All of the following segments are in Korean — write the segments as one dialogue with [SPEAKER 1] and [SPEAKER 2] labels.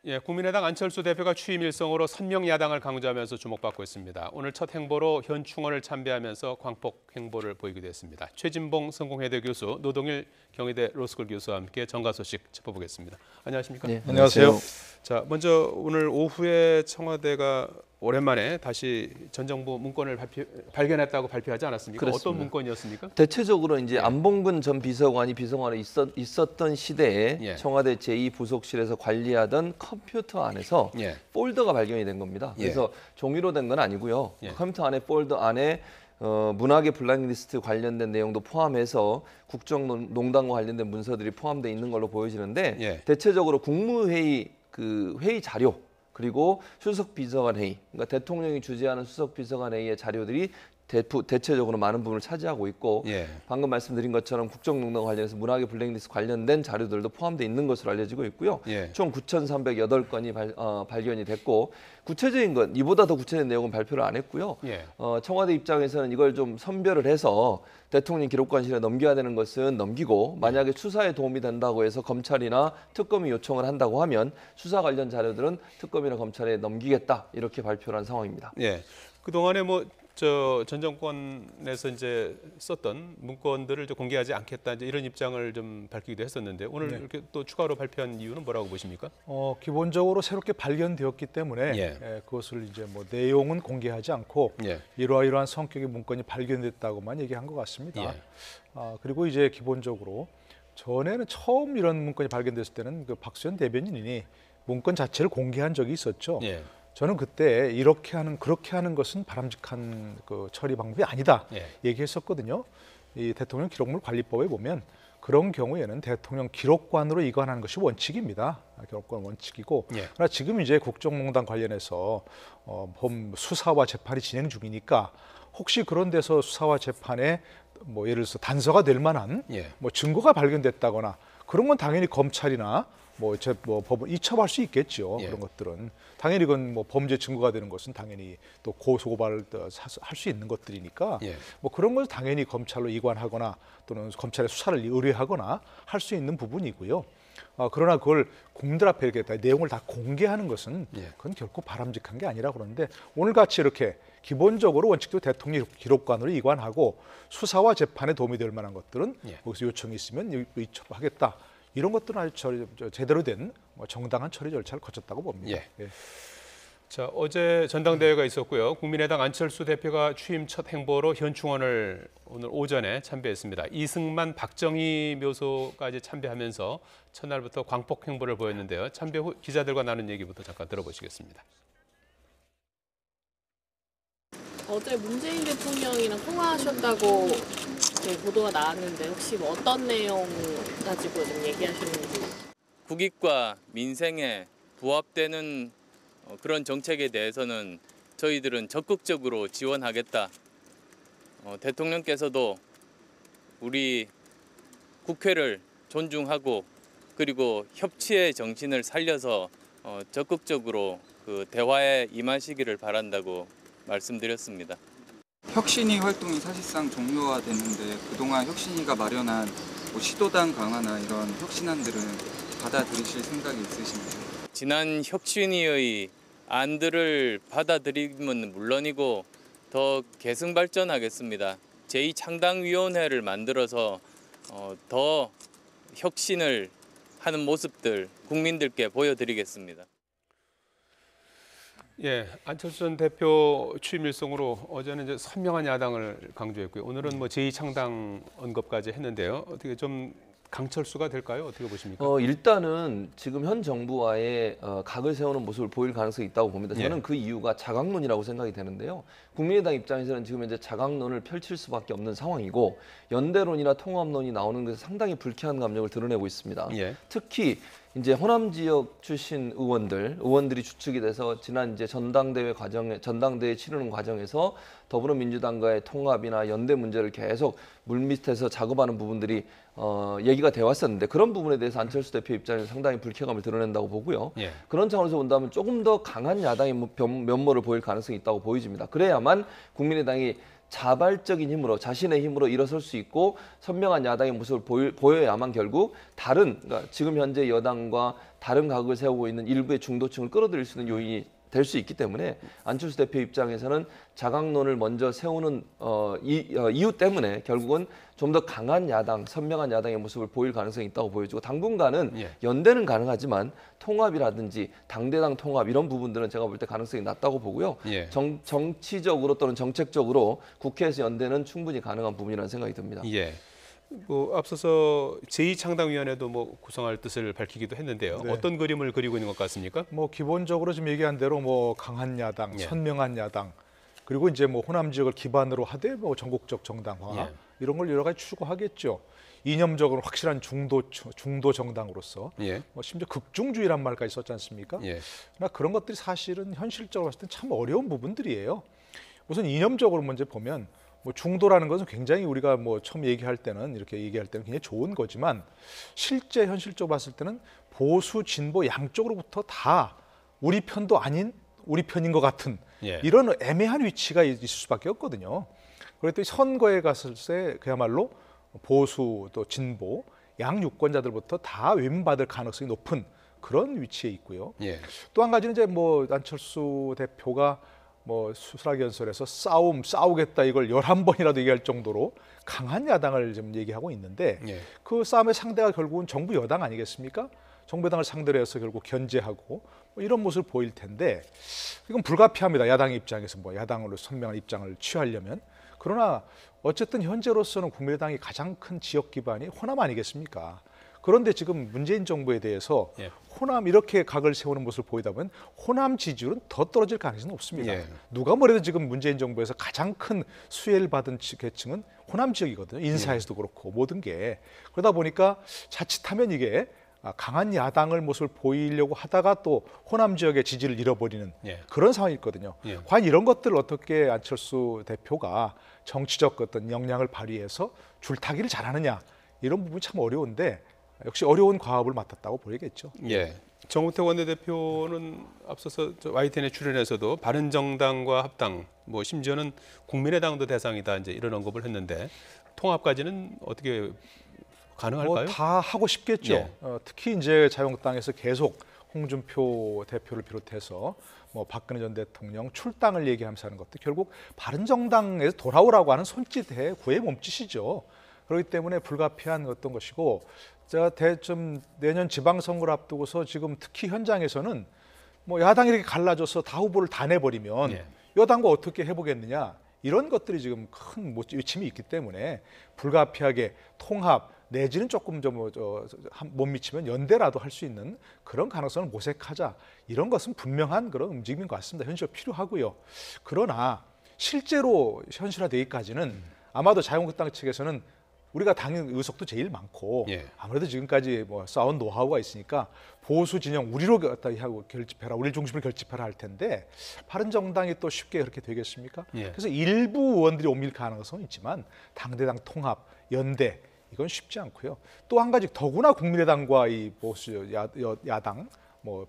[SPEAKER 1] 예, 국민의당 안철수 대표가 취임 일성으로 선명 야당을 강조하면서 주목받고 있습니다. 오늘 첫 행보로 현 충원을 참배하면서 광폭 행보를 보이기도 했습니다. 최진봉 성공회대 교수, 노동일 경희대 로스쿨 교수와 함께 정가 소식 짚어보겠습니다. 안녕하십니까?
[SPEAKER 2] 네, 안녕하세요.
[SPEAKER 1] 자, 먼저 오늘 오후에 청와대가 오랜만에 다시 전 정부 문건을 발견했다고 발표하지 않았습니까?
[SPEAKER 2] 그렇습니다.
[SPEAKER 1] 어떤 문건이었습니까?
[SPEAKER 2] 대체적으로 이제 안봉근 전 비서관이 비서관으로 있었던 시대에
[SPEAKER 1] 예.
[SPEAKER 2] 청와대 제2부속실에서 관리하던 컴퓨터 안에서
[SPEAKER 1] 예.
[SPEAKER 2] 폴더가 발견이 된 겁니다.
[SPEAKER 1] 예.
[SPEAKER 2] 그래서 종이로 된 건 아니고요.
[SPEAKER 1] 예.
[SPEAKER 2] 컴퓨터 안에 폴더 안에 문학의 블랙리스트 관련된 내용도 포함해서 국정농단과 관련된 문서들이 포함되어 있는 걸로 보여지는데
[SPEAKER 1] 예.
[SPEAKER 2] 대체적으로 국무회의 회의 자료 그리고 수석비서관 회의, 그러니까 대통령이 주재하는 수석비서관 회의의 자료들이 대체적으로 많은 부분을 차지하고 있고
[SPEAKER 1] 예.
[SPEAKER 2] 방금 말씀드린 것처럼 국정농단 관련해서 문학의 블랙리스트 관련된 자료들도 포함되어 있는 것으로 알려지고 있고요.
[SPEAKER 1] 예.
[SPEAKER 2] 총 9,308건이 발견이 됐고 구체적인 건 이보다 더 구체적인 내용은 발표를 안 했고요.
[SPEAKER 1] 예.
[SPEAKER 2] 청와대 입장에서는 이걸 좀 선별을 해서 대통령 기록관실에 넘겨야 되는 것은 넘기고 만약에 수사에 도움이 된다고 해서 검찰이나 특검이 요청을 한다고 하면 수사 관련 자료들은 특검이나 검찰에 넘기겠다 이렇게 발표를 한 상황입니다.
[SPEAKER 1] 예. 그동안에 전 정권에서 이제 썼던 문건들을 공개하지 않겠다 이제 이런 입장을 좀 밝히기도 했었는데 오늘
[SPEAKER 3] 네.
[SPEAKER 1] 이렇게 또 추가로 발표한 이유는 뭐라고 보십니까?
[SPEAKER 3] 기본적으로 새롭게 발견되었기 때문에
[SPEAKER 1] 예.
[SPEAKER 3] 그것을 이제 내용은 공개하지 않고
[SPEAKER 1] 예.
[SPEAKER 3] 이러이러한 성격의 문건이 발견됐다고만 얘기한 것 같습니다.
[SPEAKER 1] 예.
[SPEAKER 3] 그리고 이제 기본적으로 전에는 처음 이런 문건이 발견됐을 때는 그 박수현 대변인이 문건 자체를 공개한 적이 있었죠.
[SPEAKER 1] 예.
[SPEAKER 3] 저는 그때 그렇게 하는 것은 바람직한 그 처리 방법이 아니다
[SPEAKER 1] 예.
[SPEAKER 3] 얘기했었거든요. 이 대통령 기록물 관리법에 보면 그런 경우에는 대통령 기록관으로 이관하는 것이 원칙입니다. 기록관 원칙이고.
[SPEAKER 1] 예.
[SPEAKER 3] 그러나 지금 이제 국정농단 관련해서 수사와 재판이 진행 중이니까 혹시 그런 데서 수사와 재판에 예를 들어서 단서가 될 만한
[SPEAKER 1] 예.
[SPEAKER 3] 증거가 발견됐다거나 그런 건 당연히 검찰이나 법원 이첩할 수 있겠죠.
[SPEAKER 1] 예.
[SPEAKER 3] 그런 것들은 당연히 그건 범죄 증거가 되는 것은 당연히 또 고소고발을 할 수 있는 것들이니까
[SPEAKER 1] 예.
[SPEAKER 3] 그런 것은 당연히 검찰로 이관하거나 또는 검찰의 수사를 의뢰하거나 할 수 있는 부분이고요. 그러나 그걸 국민들 앞에 이렇게 내용을 다 공개하는 것은
[SPEAKER 1] 예.
[SPEAKER 3] 그건 결코 바람직한 게 아니라 그러는데 오늘 같이 이렇게 기본적으로 원칙도 대통령 기록관으로 이관하고 수사와 재판에 도움이 될 만한 것들은
[SPEAKER 1] 예.
[SPEAKER 3] 거기서 요청이 있으면 이첩하겠다. 이런 것들은 아주 제대로 된 정당한 처리 절차를 거쳤다고 봅니다.
[SPEAKER 1] 예.
[SPEAKER 3] 예.
[SPEAKER 1] 자, 어제 전당대회가 있었고요. 국민의당 안철수 대표가 취임 첫 행보로 현충원을 오늘 오전에 참배했습니다. 이승만, 박정희 묘소까지 참배하면서 첫날부터 광폭 행보를 보였는데요. 참배 후 기자들과 나눈 얘기부터 잠깐 들어보시겠습니다.
[SPEAKER 4] 어제 문재인 대통령이랑 통화하셨다고 보도가 나왔는데 혹시 어떤 내용 가지고 좀 얘기하셨는지.
[SPEAKER 5] 국익과 민생에 부합되는 그런 정책에 대해서는 저희들은 적극적으로 지원하겠다. 대통령께서도 우리 국회를 존중하고 그리고 협치의 정신을 살려서 적극적으로 그 대화에 임하시기를 바란다고 말씀드렸습니다.
[SPEAKER 6] 혁신위 활동이 사실상 종료화됐는데 그동안 혁신위가 마련한 시도당 강화나 이런 혁신안들은 받아들이실 생각이 있으신가요?
[SPEAKER 5] 지난 혁신위의 안들을 받아들이면 물론이고 더 계승 발전하겠습니다. 제2창당위원회를 만들어서 더 혁신을 하는 모습들 국민들께 보여드리겠습니다.
[SPEAKER 1] 예, 안철수 전 대표 취임 일성으로 어제는 이제 선명한 야당을 강조했고요. 오늘은 제2창당 언급까지 했는데요. 어떻게 좀 강철수가 될까요? 어떻게 보십니까?
[SPEAKER 2] 일단은 지금 현 정부와의 각을 세우는 모습을 보일 가능성이 있다고 봅니다. 저는
[SPEAKER 1] 예.
[SPEAKER 2] 그 이유가 자강론이라고 생각이 되는데요. 국민의당 입장에서는 지금 현재 자강론을 펼칠 수밖에 없는 상황이고 연대론이나 통합론이 나오는 것에 상당히 불쾌한 감정을 드러내고 있습니다.
[SPEAKER 1] 예.
[SPEAKER 2] 특히 이제 호남 지역 출신 의원들이 주축이 돼서 지난 이제 전당대회 치르는 과정에서 더불어민주당과의 통합이나 연대 문제를 계속 물밑에서 작업하는 부분들이 얘기가 돼 왔었는데 그런 부분에 대해서 안철수 대표 입장에서 상당히 불쾌감을 드러낸다고 보고요.
[SPEAKER 1] 예.
[SPEAKER 2] 그런 차원에서 본다면 조금 더 강한 야당의 면모를 보일 가능성이 있다고 보여집니다. 그래야만 국민의당이 자발적인 힘으로 자신의 힘으로 일어설 수 있고 선명한 야당의 모습을 보여야만 결국 그러니까 지금 현재 여당과 다른 각을 세우고 있는 일부의 중도층을 끌어들일 수 있는 요인이 될 수 있기 때문에 안철수 대표 입장에서는 자강론을 먼저 세우는 이유 때문에 결국은 좀 더 강한 야당, 선명한 야당의 모습을 보일 가능성이 있다고 보여지고 당분간은 연대는 가능하지만 통합이라든지 당대당 통합 이런 부분들은 제가 볼 때 가능성이 낮다고 보고요. 정치적으로 또는 정책적으로 국회에서 연대는 충분히 가능한 부분이라는 생각이 듭니다.
[SPEAKER 1] 뭐 앞서서 제2창당위원회도 뭐 구성할 뜻을 밝히기도 했는데요.
[SPEAKER 3] 네.
[SPEAKER 1] 어떤 그림을 그리고 있는 것 같습니까?
[SPEAKER 3] 뭐 기본적으로 지금 얘기한 대로 뭐 강한 야당, 선명한 야당, 그리고 이제 뭐 호남 지역을 기반으로 하되 뭐 전국적 정당화 이런 걸 여러 가지 추구하겠죠. 이념적으로 확실한 중도 정당으로서 뭐 심지어 극중주의란 말까지 썼지 않습니까? 그러나 그런 것들이 사실은 현실적으로 봤을 때 참 어려운 부분들이에요. 우선 이념적으로 먼저 보면 뭐 중도라는 것은 굉장히 우리가 뭐 처음 얘기할 때는 이렇게 얘기할 때는 굉장히 좋은 거지만 실제 현실적으로 봤을 때는 보수 진보 양쪽으로부터 다 우리 편도 아닌 우리 편인 것 같은 이런 애매한 위치가 있을 수밖에 없거든요. 그래서 또 선거에 갔을 때 그야말로 보수 또 진보 양 유권자들부터 다 외면받을 가능성이 높은 그런 위치에 있고요. 또 한 가지는 이제 뭐 안철수 대표가 뭐 수사연설에서 싸우겠다 이걸 11번이라도 얘기할 정도로 강한 야당을 지금 얘기하고 있는데 그 싸움의 상대가 결국은 정부 여당 아니겠습니까? 정부 여당을 상대로 해서 결국 견제하고 뭐 이런 모습을 보일 텐데 이건 불가피합니다. 야당의 입장에서 뭐 야당으로 선명한 입장을 취하려면. 그러나 어쨌든 현재로서는 국민의당이 가장 큰 지역 기반이 호남 아니겠습니까? 그런데 지금 문재인 정부에 대해서 호남 이렇게 각을 세우는 모습을 보이다 보면 호남 지지율은 더 떨어질 가능성이 높습니다. 누가 뭐래도 지금 문재인 정부에서 가장 큰 수혜를 받은 계층은 호남 지역이거든요. 인사에서도 그렇고 모든 게. 그러다 보니까 자칫하면 이게 강한 야당을 모습을 보이려고 하다가 또 호남 지역의 지지를 잃어버리는 그런 상황이 있거든요. 과연 이런 것들을 어떻게 안철수 대표가 정치적 어떤 역량을 발휘해서 줄타기를 잘하느냐 이런 부분이 참 어려운데 역시 어려운 과업을 맡았다고 보여야겠죠.
[SPEAKER 1] 정우택 원내대표는 앞서서 YTN에 출연해서도 바른정당과 합당, 뭐 심지어는 국민의당도 대상이다 이제 이런 언급을 했는데 통합까지는 어떻게 가능할까요?
[SPEAKER 3] 뭐 다 하고 싶겠죠. 특히 이제 자유한국당에서 계속 홍준표 대표를 비롯해서 뭐 박근혜 전 대통령 출당을 얘기하면서 하는 것도 결국 바른정당에서 돌아오라고 하는 손짓에 구애 몸짓이죠. 그렇기 때문에 불가피한 어떤 것이고 제가 좀 내년 지방선거를 앞두고서 지금 특히 현장에서는 뭐 야당이 이렇게 갈라져서 다 후보를 다 내버리면 여당과 어떻게 해보겠느냐 이런 것들이 지금 큰 외침이 있기 때문에 불가피하게 통합 내지는 조금 못 미치면 연대라도 할 수 있는 그런 가능성을 모색하자 이런 것은 분명한 그런 움직임인 것 같습니다. 현실로 필요하고요. 그러나 실제로 현실화되기까지는 아마도 자유한국당 측에서는 우리가 당연 의석도 제일 많고 아무래도 지금까지 뭐 쌓은 노하우가 있으니까 보수 진영 우리로 하고 결집해라, 우리 중심으로 결집해라 할 텐데 바른정당이 또 쉽게 그렇게 되겠습니까? 그래서 일부 의원들이 옮길 가능성은 있지만 당대당 통합, 연대 이건 쉽지 않고요. 또 한 가지 더구나 국민의당과 이 보수 야당 뭐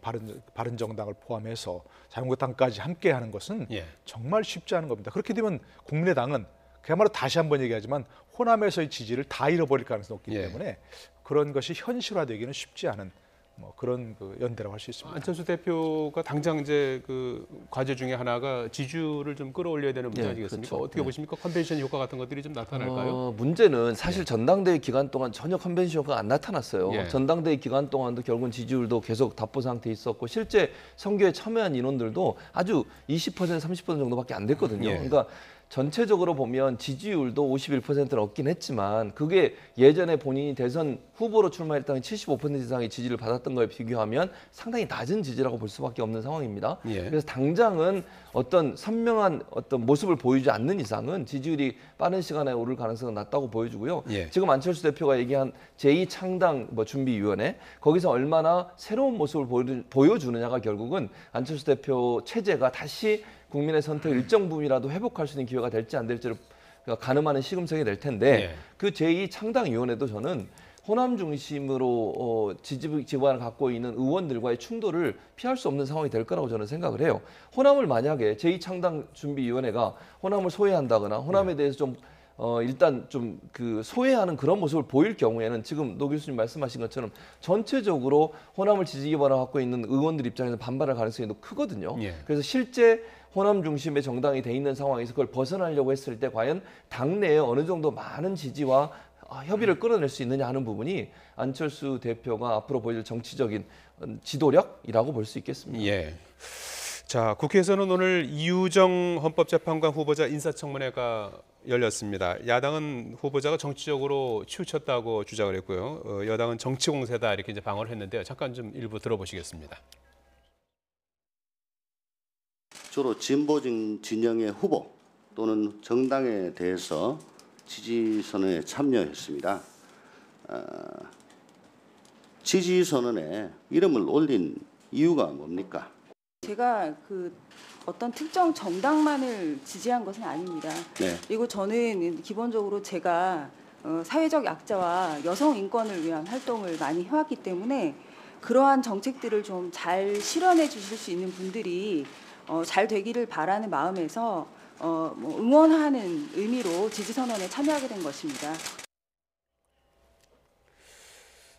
[SPEAKER 3] 바른정당을 포함해서 자유한국당까지 함께하는 것은 정말 쉽지 않은 겁니다. 그렇게 되면 국민의당은 그야말로 다시 한번 얘기하지만 호남에서의 지지를 다 잃어버릴 가능성이 높기 때문에 그런 것이 현실화되기는 쉽지 않은 뭐 그런 연대라고 할 수 있습니다.
[SPEAKER 1] 안철수 대표가 당장 이제 그 과제 중에 하나가 지지율을 좀 끌어올려야 되는 문제 아니겠습니까?
[SPEAKER 2] 그렇죠.
[SPEAKER 1] 어떻게 보십니까? 컨벤션 효과 같은 것들이 좀 나타날까요?
[SPEAKER 2] 문제는 사실 전당대회 기간 동안 전혀 컨벤션 효과가 안 나타났어요. 전당대회 기간 동안도 결국은 지지율도 계속 답보 상태에 있었고 실제 선거에 참여한 인원들도 아주 20% 30% 정도밖에 안 됐거든요. 그러니까 전체적으로 보면 지지율도 51%를 얻긴 했지만 그게 예전에 본인이 대선 후보로 출마했던 75% 이상의 지지를 받았던 거에 비교하면 상당히 낮은 지지라고 볼 수밖에 없는 상황입니다. 그래서 당장은 어떤 선명한 어떤 모습을 보이지 않는 이상은 지지율이 빠른 시간에 오를 가능성은 낮다고 보여주고요. 지금 안철수 대표가 얘기한 제2창당 준비위원회 거기서 얼마나 새로운 모습을 보여주느냐가 결국은 안철수 대표 체제가 다시 국민의 선택을 일정 부분이라도 회복할 수 있는 기회가 될지 안 될지를 가늠하는 시금석이 될 텐데 그 제2창당위원회도 저는 호남 중심으로 지지 기반을 갖고 있는 의원들과의 충돌을 피할 수 없는 상황이 될 거라고 저는 생각을 해요. 호남을 만약에 제2창당준비위원회가 호남을 소외한다거나 호남에 대해서 좀 일단 좀 그 소외하는 그런 모습을 보일 경우에는 지금 노 교수님 말씀하신 것처럼 전체적으로 호남을 지지 기반을 갖고 있는 의원들 입장에서 반발할 가능성이 크거든요.
[SPEAKER 1] 예.
[SPEAKER 2] 그래서 실제 호남 중심의 정당이 돼 있는 상황에서 그걸 벗어나려고 했을 때 과연 당내에 어느 정도 많은 지지와 협의를 끌어낼 수 있느냐 하는 부분이 안철수 대표가 앞으로 보여줄 정치적인 지도력이라고 볼 수 있겠습니다.
[SPEAKER 1] 예. 자, 국회에서는 오늘 이유정 헌법재판관 후보자 인사청문회가 열렸습니다. 야당은 후보자가 정치적으로 치우쳤다고 주장을 했고요. 여당은 정치 공세다 이렇게 이제 방어를 했는데요. 잠깐 좀 일부 들어보시겠습니다.
[SPEAKER 7] 주로 진보적 진영의 후보 또는 정당에 대해서 지지선언에 참여했습니다. 지지선언에 이름을 올린 이유가 뭡니까?
[SPEAKER 8] 제가 어떤 특정 정당만을 지지한 것은 아닙니다.
[SPEAKER 7] 네.
[SPEAKER 8] 그리고 저는 기본적으로 제가 사회적 약자와 여성 인권을 위한 활동을 많이 해왔기 때문에 그러한 정책들을 좀 잘 실현해 주실 수 있는 분들이 잘 되기를 바라는 마음에서 응원하는 의미로 지지선언에 참여하게 된 것입니다.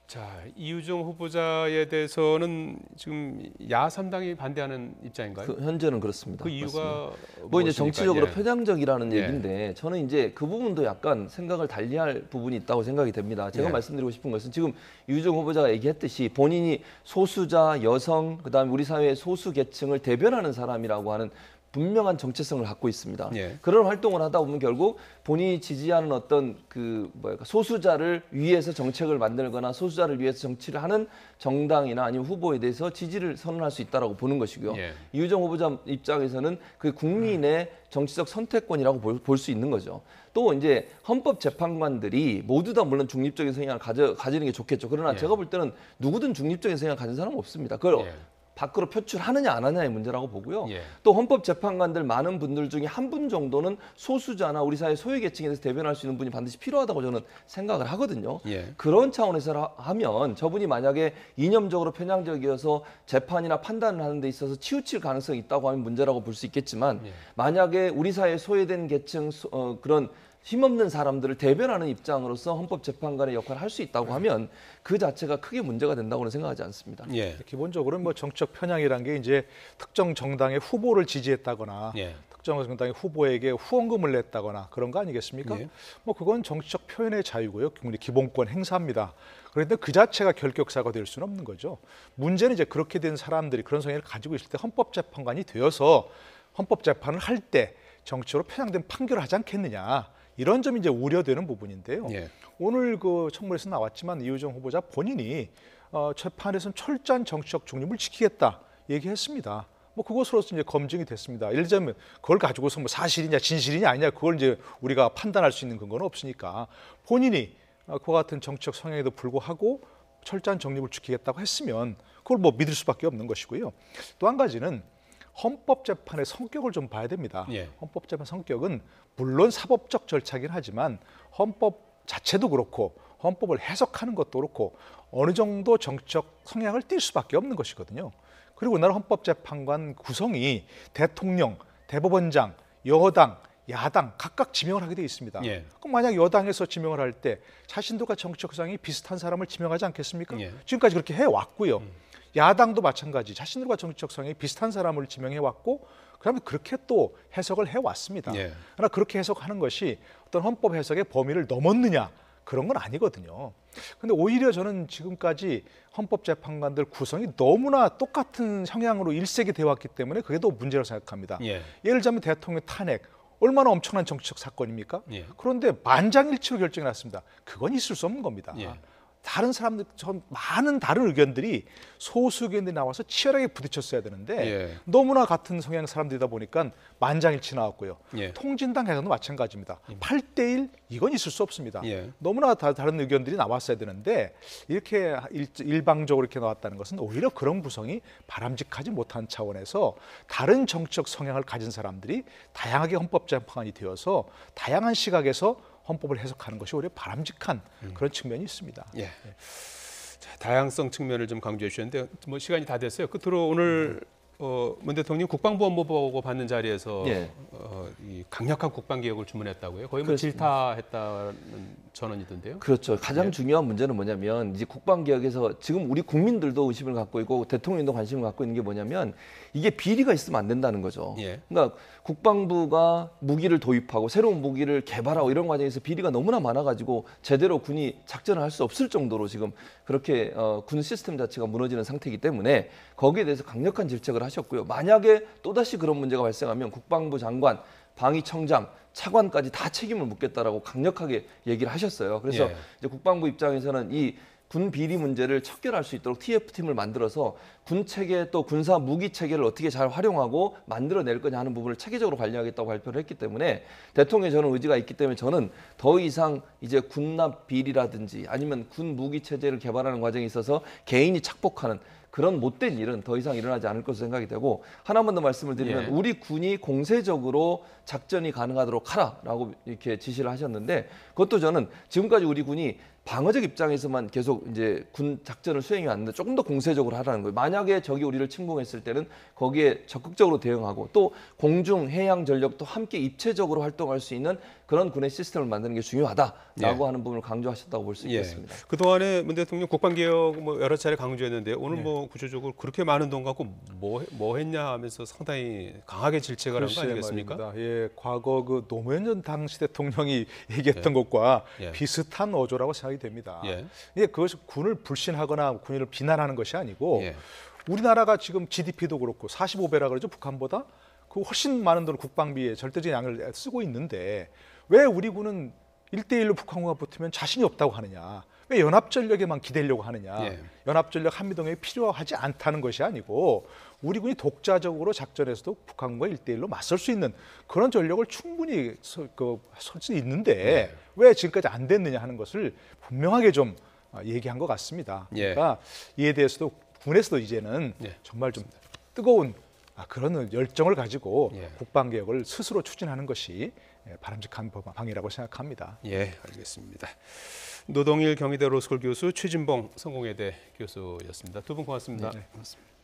[SPEAKER 1] 자, 이유정 후보자에 대해서는 지금 야3당이 반대하는 입장인가요?
[SPEAKER 2] 현재는 그렇습니다.
[SPEAKER 1] 그 이유가
[SPEAKER 2] 뭐 이제 정치적으로
[SPEAKER 1] 예.
[SPEAKER 2] 편향적이라는
[SPEAKER 1] 예.
[SPEAKER 2] 얘기인데 저는 이제 그 부분도 약간 생각을 달리할 부분이 있다고 생각이 됩니다. 제가
[SPEAKER 1] 예.
[SPEAKER 2] 말씀드리고 싶은 것은 지금 유정 후보자가 얘기했듯이 본인이 소수자, 여성, 그다음에 우리 사회의 소수 계층을 대변하는 사람이라고 하는 분명한 정체성을 갖고 있습니다.
[SPEAKER 1] 예.
[SPEAKER 2] 그런 활동을 하다 보면 결국 본인이 지지하는 어떤 소수자를 위해서 정책을 만들거나 소수자를 위해서 정치를 하는 정당이나 아니면 후보에 대해서 지지를 선언할 수 있다라고 보는 것이고요.
[SPEAKER 1] 예.
[SPEAKER 2] 이유정 후보자 입장에서는 그 국민의 정치적 선택권이라고 볼 수 있는 거죠. 또 이제 헌법재판관들이 모두 다 물론 중립적인 성향을 가지는 게 좋겠죠. 그러나
[SPEAKER 1] 예.
[SPEAKER 2] 제가 볼 때는 누구든 중립적인 성향을 가진 사람은 없습니다. 그걸
[SPEAKER 1] 예.
[SPEAKER 2] 밖으로 표출하느냐 안 하느냐의 문제라고 보고요.
[SPEAKER 1] 예.
[SPEAKER 2] 또 헌법재판관들 많은 분들 중에 한 분 정도는 소수자나 우리 사회 소외계층에 대해서 대변할 수 있는 분이 반드시 필요하다고 저는 생각을 하거든요.
[SPEAKER 1] 예.
[SPEAKER 2] 그런 차원에서 하면 저분이 만약에 이념적으로 편향적이어서 재판이나 판단을 하는 데 있어서 치우칠 가능성이 있다고 하면 문제라고 볼 수 있겠지만
[SPEAKER 1] 예.
[SPEAKER 2] 만약에 우리 사회 소외된 계층 그런 힘없는 사람들을 대변하는 입장으로서 헌법재판관의 역할을 할 수 있다고 하면 그 자체가 크게 문제가 된다고는 생각하지 않습니다.
[SPEAKER 1] 예.
[SPEAKER 3] 기본적으로는 뭐 정치적 편향이라는 게 이제 특정 정당의 후보를 지지했다거나
[SPEAKER 1] 예.
[SPEAKER 3] 특정 정당의 후보에게 후원금을 냈다거나 그런 거 아니겠습니까?
[SPEAKER 1] 예.
[SPEAKER 3] 뭐 그건 정치적 표현의 자유고요. 국민의 기본권 행사입니다. 그런데 그 자체가 결격사가 될 수는 없는 거죠. 문제는 이제 그렇게 된 사람들이 그런 성향을 가지고 있을 때 헌법재판관이 되어서 헌법재판을 할 때 정치적으로 편향된 판결을 하지 않겠느냐. 이런 점이 이제 우려되는 부분인데요.
[SPEAKER 1] 예.
[SPEAKER 3] 오늘 그 청문회에서 나왔지만 이유정 후보자 본인이 재판에서는 철저한 정치적 중립을 지키겠다 얘기했습니다. 뭐 그것으로서 이제 검증이 됐습니다. 예를 들자면 그걸 가지고서 뭐 사실이냐 진실이냐 아니냐 그걸 이제 우리가 판단할 수 있는 근거는 없으니까 본인이 그와 같은 정치적 성향에도 불구하고 철저한 중립을 지키겠다고 했으면 그걸 뭐 믿을 수밖에 없는 것이고요. 또 한 가지는 헌법재판의 성격을 좀 봐야 됩니다.
[SPEAKER 1] 예.
[SPEAKER 3] 헌법재판 성격은 물론 사법적 절차긴 하지만 헌법 자체도 그렇고 헌법을 해석하는 것도 그렇고 어느 정도 정치적 성향을 띌 수밖에 없는 것이거든요. 그리고 우리나라 헌법재판관 구성이 대통령, 대법원장, 여당, 야당 각각 지명을 하게 돼 있습니다.
[SPEAKER 1] 예.
[SPEAKER 3] 그럼 만약 여당에서 지명을 할 때 자신들과 정치적 성향이 비슷한 사람을 지명하지 않겠습니까?
[SPEAKER 1] 예.
[SPEAKER 3] 지금까지 그렇게 해왔고요. 야당도 마찬가지 자신들과 정치적 성향이 비슷한 사람을 지명해왔고 그다음에 그렇게 또 해석을 해왔습니다.
[SPEAKER 1] 예.
[SPEAKER 3] 그러나 그렇게 해석하는 것이 어떤 헌법 해석의 범위를 넘었느냐 그런 건 아니거든요. 근데 오히려 저는 지금까지 헌법재판관들 구성이 너무나 똑같은 성향으로 일색이 되어 왔기 때문에 그게 더 문제라고 생각합니다.
[SPEAKER 1] 예.
[SPEAKER 3] 예를 들자면 대통령 탄핵 얼마나 엄청난 정치적 사건입니까?
[SPEAKER 1] 예.
[SPEAKER 3] 그런데 만장일치로 결정이 났습니다. 그건 있을 수 없는 겁니다.
[SPEAKER 1] 예.
[SPEAKER 3] 다른 사람들, 전 많은 다른 의견들이 소수 의견들이 나와서 치열하게 부딪혔어야 되는데
[SPEAKER 1] 예.
[SPEAKER 3] 너무나 같은 성향 사람들이다 보니까 만장일치 나왔고요.
[SPEAKER 1] 예.
[SPEAKER 3] 통진당 해석도 마찬가지입니다. 8대1 이건 있을 수 없습니다.
[SPEAKER 1] 예.
[SPEAKER 3] 너무나 다른 의견들이 나왔어야 되는데 이렇게 일방적으로 이렇게 나왔다는 것은 오히려 그런 구성이 바람직하지 못한 차원에서 다른 정치적 성향을 가진 사람들이 다양하게 헌법재판관이 되어서 다양한 시각에서 헌법을 해석하는 것이 오히려 바람직한 그런 측면이 있습니다.
[SPEAKER 1] 예. 자, 다양성 측면을 좀 강조해 주셨는데 뭐 시간이 다 됐어요. 끝으로 오늘 문 대통령 국방부 업무보고 받는 자리에서
[SPEAKER 2] 예.
[SPEAKER 1] 이 강력한 국방 개혁을 주문했다고요. 거의 뭐
[SPEAKER 2] 그렇습니다.
[SPEAKER 1] 질타했다는 전언이던데요.
[SPEAKER 2] 그렇죠. 가장 중요한 문제는 뭐냐면 이제 국방개혁에서 지금 우리 국민들도 의심을 갖고 있고 대통령도 관심을 갖고 있는 게 뭐냐면 이게 비리가 있으면 안 된다는 거죠.
[SPEAKER 1] 예.
[SPEAKER 2] 그러니까 국방부가 무기를 도입하고 새로운 무기를 개발하고 이런 과정에서 비리가 너무나 많아가지고 제대로 군이 작전을 할 수 없을 정도로 지금 그렇게 군 시스템 자체가 무너지는 상태이기 때문에 거기에 대해서 강력한 질책을 하셨고요. 만약에 또다시 그런 문제가 발생하면 국방부 장관, 방위청장, 차관까지 다 책임을 묻겠다라고 강력하게 얘기를 하셨어요. 그래서
[SPEAKER 1] 예.
[SPEAKER 2] 이제 국방부 입장에서는 이 군 비리 문제를 척결할 수 있도록 TF팀을 만들어서 군 체계 또 군사 무기 체계를 어떻게 잘 활용하고 만들어낼 거냐 하는 부분을 체계적으로 관리하겠다고 발표를 했기 때문에 대통령의 저는 의지가 있기 때문에 저는 더 이상 이제 군납 비리라든지 아니면 군 무기 체제를 개발하는 과정에 있어서 개인이 착복하는 그런 못된 일은 더 이상 일어나지 않을 것으로 생각이 되고 하나만 더 말씀을 드리면
[SPEAKER 1] 예.
[SPEAKER 2] 우리 군이 공세적으로 작전이 가능하도록 하라라고 이렇게 지시를 하셨는데 그것도 저는 지금까지 우리 군이 방어적 입장에서만 계속 이제 군 작전을 수행해 왔는데 조금 더 공세적으로 하라는 거예요. 만약에 적이 우리를 침공했을 때는 거기에 적극적으로 대응하고 또 공중 해양 전력도 함께 입체적으로 활동할 수 있는 그런 군의 시스템을 만드는 게 중요하다라고
[SPEAKER 1] 예.
[SPEAKER 2] 하는 부분을 강조하셨다고 볼 수
[SPEAKER 1] 예.
[SPEAKER 2] 있겠습니다.
[SPEAKER 1] 그동안에 문 대통령 국방개혁 뭐 여러 차례 강조했는데 오늘
[SPEAKER 3] 네.
[SPEAKER 1] 뭐 구체적으로 그렇게 많은 돈 갖고 뭐 했냐 하면서 상당히 강하게 질책을 한 거
[SPEAKER 3] 글쎄
[SPEAKER 1] 아니겠습니까?
[SPEAKER 3] 말입니다. 예, 과거 그 노무현 전 당시 대통령이 얘기했던 것과
[SPEAKER 1] 예.
[SPEAKER 3] 비슷한 어조라고 생각이 됩니다.
[SPEAKER 1] 예.
[SPEAKER 3] 예, 그것이 군을 불신하거나 군인을 비난하는 것이 아니고
[SPEAKER 1] 예.
[SPEAKER 3] 우리나라가 지금 GDP도 그렇고 45배라 그러죠. 북한보다 그 훨씬 많은 돈을 국방비에 절대적인 양을 쓰고 있는데 왜 우리 군은 1대1로 북한과 붙으면 자신이 없다고 하느냐. 왜 연합전력에만 기대려고 하느냐.
[SPEAKER 1] 예.
[SPEAKER 3] 연합전력 한미동맹이 필요하지 않다는 것이 아니고 우리 군이 독자적으로 작전에서도 북한과 1대1로 맞설 수 있는 그런 전력을 충분히 설 수 있는데 왜 지금까지 안 됐느냐 하는 것을 분명하게 좀 얘기한 것 같습니다.
[SPEAKER 1] 예.
[SPEAKER 3] 그러니까 이에 대해서도 군에서도 이제는
[SPEAKER 1] 예.
[SPEAKER 3] 정말 좀 뜨거운 그런 열정을 가지고
[SPEAKER 1] 예.
[SPEAKER 3] 국방개혁을 스스로 추진하는 것이 바람직한 방이라고 생각합니다.
[SPEAKER 1] 예, 알겠습니다. 노동일 경희대 로스쿨 교수 최진봉 성공회대 교수였습니다. 두 분 고맙습니다.
[SPEAKER 3] 네, 고맙습니다.